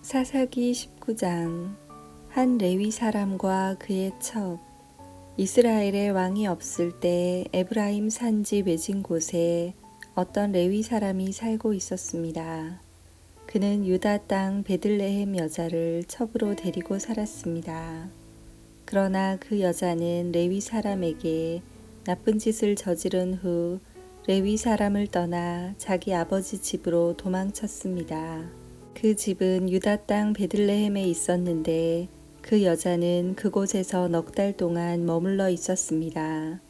사사기 19장. 한 레위 사람과 그의 첩. 이스라엘의 왕이 없을 때 에브라임 산지 외진 곳에 어떤 레위 사람이 살고 있었습니다. 그는 유다 땅 베들레헴 여자를 첩으로 데리고 살았습니다. 그러나 그 여자는 레위 사람에게 나쁜 짓을 저지른 후 레위 사람을 떠나 자기 아버지 집으로 도망쳤습니다. 그 집은 유다 땅 베들레헴에 있었는데 그 여자는 그곳에서 넉 달 동안 머물러 있었습니다.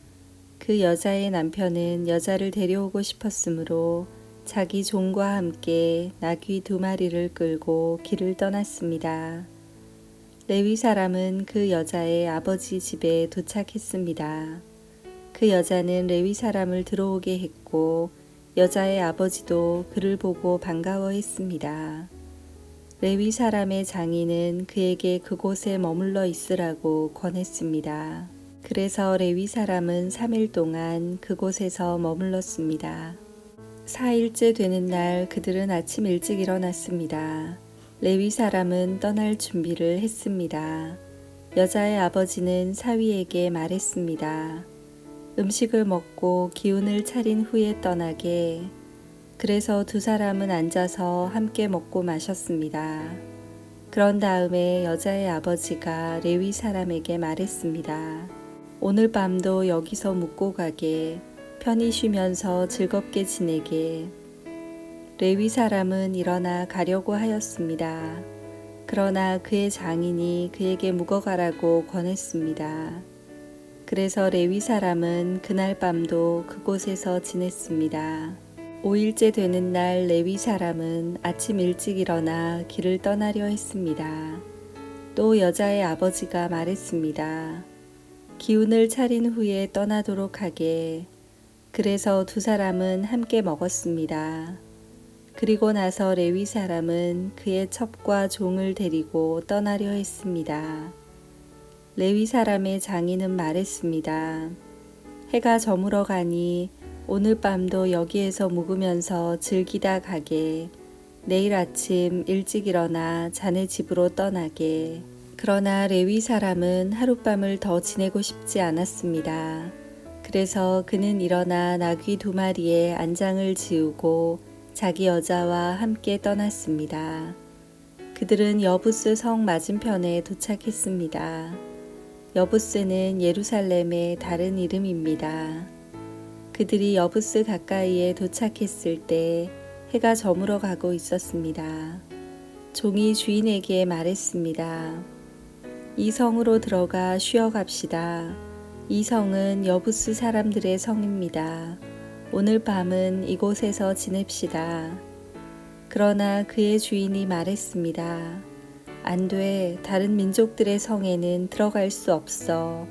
그 여자의 남편은 여자를 데려오고 싶었으므로 자기 종과 함께 나귀 2마리를 끌고 길을 떠났습니다. 레위 사람은 그 여자의 아버지 집에 도착했습니다. 그 여자는 레위 사람을 들어오게 했고 여자의 아버지도 그를 보고 반가워했습니다. 레위 사람의 장인은 그에게 그곳에 머물러 있으라고 권했습니다. 그래서 레위 사람은 3일 동안 그곳에서 머물렀습니다. 4일째 되는 날 그들은 아침 일찍 일어났습니다. 레위 사람은 떠날 준비를 했습니다. 여자의 아버지는 사위에게 말했습니다. 음식을 먹고 기운을 차린 후에 떠나게. 그래서 2 사람은 앉아서 함께 먹고 마셨습니다. 그런 다음에 여자의 아버지가 레위 사람에게 말했습니다. 오늘 밤도 여기서 묵고 가게. 편히 쉬면서 즐겁게 지내게. 레위 사람은 일어나 가려고 하였습니다. 그러나 그의 장인이 그에게 묵어가라고 권했습니다. 그래서 레위 사람은 그날 밤도 그곳에서 지냈습니다. 5일째 되는 날 레위 사람은 아침 일찍 일어나 길을 떠나려 했습니다. 또 여자의 아버지가 말했습니다. 기운을 차린 후에 떠나도록 하게. 그래서 2 사람은 함께 먹었습니다. 그리고 나서 레위 사람은 그의 첩과 종을 데리고 떠나려 했습니다. 레위 사람의 장인은 말했습니다. 해가 저물어 가니 오늘 밤도 여기에서 묵으면서 즐기다 가게. 내일 아침 일찍 일어나 자네 집으로 떠나게. 그러나 레위 사람은 하룻밤을 더 지내고 싶지 않았습니다. 그래서 그는 일어나 나귀 2마리에 안장을 지우고 자기 여자와 함께 떠났습니다. 그들은 여부스 성 맞은편에 도착했습니다. 여부스는 예루살렘의 다른 이름입니다. 그들이 여부스 가까이에 도착했을 때 해가 저물어 가고 있었습니다. 종이 주인에게 말했습니다. 이 성으로 들어가 쉬어 갑시다. 이 성은 여부스 사람들의 성입니다. 오늘 밤은 이곳에서 지냅시다. 그러나 그의 주인이 말했습니다. 안 돼. 다른 민족들의 성에는 들어갈 수 없어.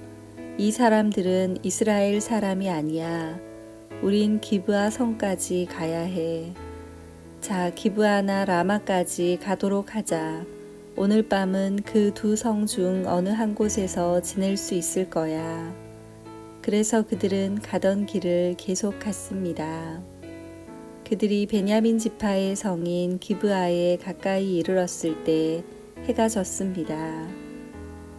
이 사람들은 이스라엘 사람이 아니야. 우린 기브아 성까지 가야 해. 자, 기브아나 라마까지 가도록 하자. 오늘 밤은 그 2 성 중 어느 한 곳에서 지낼 수 있을 거야. 그래서 그들은 가던 길을 계속 갔습니다. 그들이 베냐민 지파의 성인 기브아에 가까이 이르렀을 때 해가 졌습니다.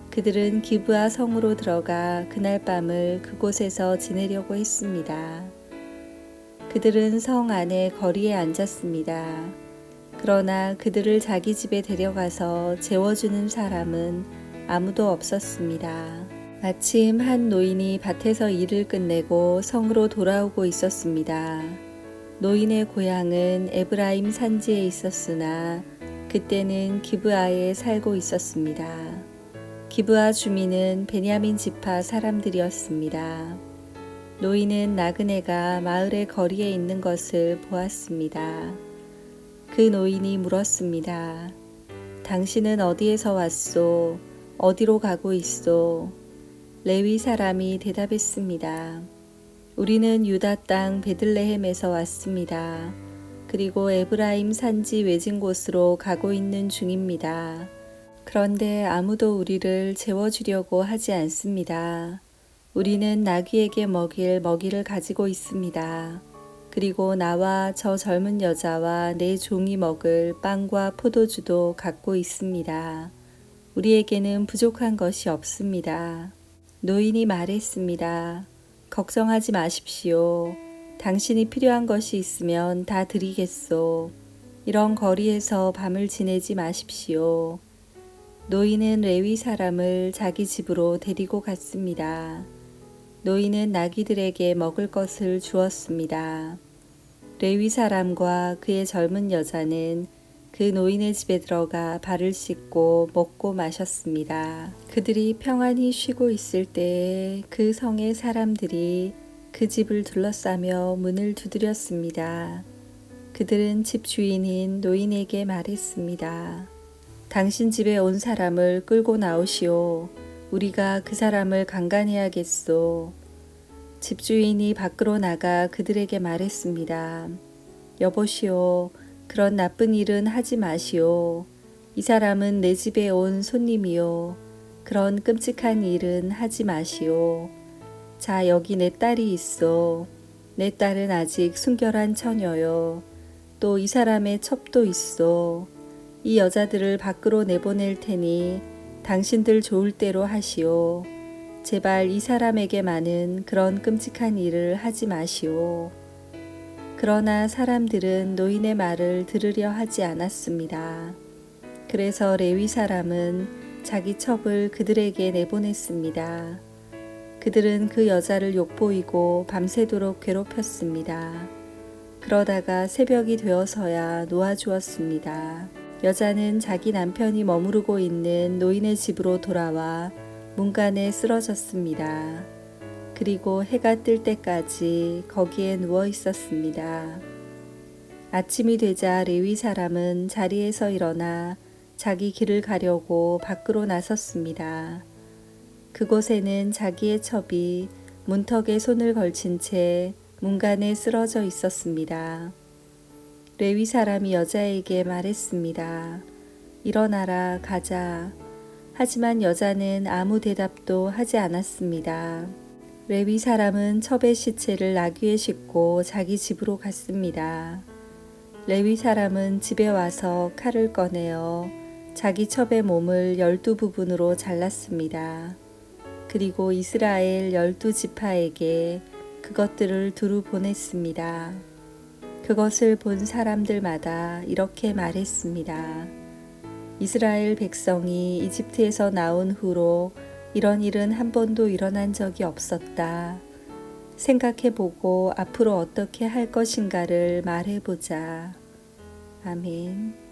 그들은 기브아 성으로 들어가 그날 밤을 그곳에서 지내려고 했습니다. 그들은 성 안의 거리에 앉았습니다. 그러나 그들을 자기 집에 데려가서 재워주는 사람은 아무도 없었습니다. 마침 한 노인이 밭에서 일을 끝내고 성으로 돌아오고 있었습니다. 노인의 고향은 에브라임 산지에 있었으나 그때는 기브아에 살고 있었습니다. 기브아 주민은 베냐민 지파 사람들이었습니다. 노인은 나그네가 마을의 거리에 있는 것을 보았습니다. 그 노인이 물었습니다. 당신은 어디에서 왔소? 어디로 가고 있소? 레위 사람이 대답했습니다. 우리는 유다 땅 베들레헴에서 왔습니다. 그리고 에브라임 산지 외진 곳으로 가고 있는 중입니다. 그런데 아무도 우리를 재워주려고 하지 않습니다. 우리는 나귀에게 먹일 먹이를 가지고 있습니다. 그리고 나와 저 젊은 여자와 내 종이 먹을 빵과 포도주도 갖고 있습니다. 우리에게는 부족한 것이 없습니다. 노인이 말했습니다. 걱정하지 마십시오. 당신이 필요한 것이 있으면 다 드리겠소. 이런 거리에서 밤을 지내지 마십시오. 노인은 레위 사람을 자기 집으로 데리고 갔습니다. 노인은 나귀들에게 먹을 것을 주었습니다. 레위 사람과 그의 젊은 여자는 그 노인의 집에 들어가 발을 씻고 먹고 마셨습니다. 그들이 평안히 쉬고 있을 때에 그 성의 사람들이 그 집을 둘러싸며 문을 두드렸습니다. 그들은 집 주인인 노인에게 말했습니다. 당신 집에 온 사람을 끌고 나오시오. 우리가 그 사람을 강간해야겠소. 집주인이 밖으로 나가 그들에게 말했습니다. 여보시오, 그런 나쁜 일은 하지 마시오. 이 사람은 내 집에 온 손님이요. 그런 끔찍한 일은 하지 마시오. 자, 여기 내 딸이 있어. 내 딸은 아직 순결한 처녀요. 또 이 사람의 첩도 있어. 이 여자들을 밖으로 내보낼 테니 당신들 좋을 대로 하시오. 제발 이 사람에게만은 그런 끔찍한 일을 하지 마시오. 그러나 사람들은 노인의 말을 들으려 하지 않았습니다. 그래서 레위 사람은 자기 첩을 그들에게 내보냈습니다. 그들은 그 여자를 욕보이고 밤새도록 괴롭혔습니다. 그러다가 새벽이 되어서야 놓아주었습니다. 여자는 자기 남편이 머무르고 있는 노인의 집으로 돌아와 문간에 쓰러졌습니다. 그리고 해가 뜰 때까지 거기에 누워 있었습니다. 아침이 되자 레위 사람은 자리에서 일어나 자기 길을 가려고 밖으로 나섰습니다. 그곳에는 자기의 첩이 문턱에 손을 걸친 채 문간에 쓰러져 있었습니다. 레위 사람이 여자에게 말했습니다. 일어나라, 가자. 하지만 여자는 아무 대답도 하지 않았습니다. 레위 사람은 첩의 시체를 나귀에 싣고 자기 집으로 갔습니다. 레위 사람은 집에 와서 칼을 꺼내어 자기 첩의 몸을 12부분으로 잘랐습니다. 그리고 이스라엘 12지파에게 그것들을 두루 보냈습니다. 그것을 본 사람들마다 이렇게 말했습니다. 이스라엘 백성이 이집트에서 나온 후로 이런 일은 한 번도 일어난 적이 없었다. 생각해보고 앞으로 어떻게 할 것인가를 말해보자. 아멘.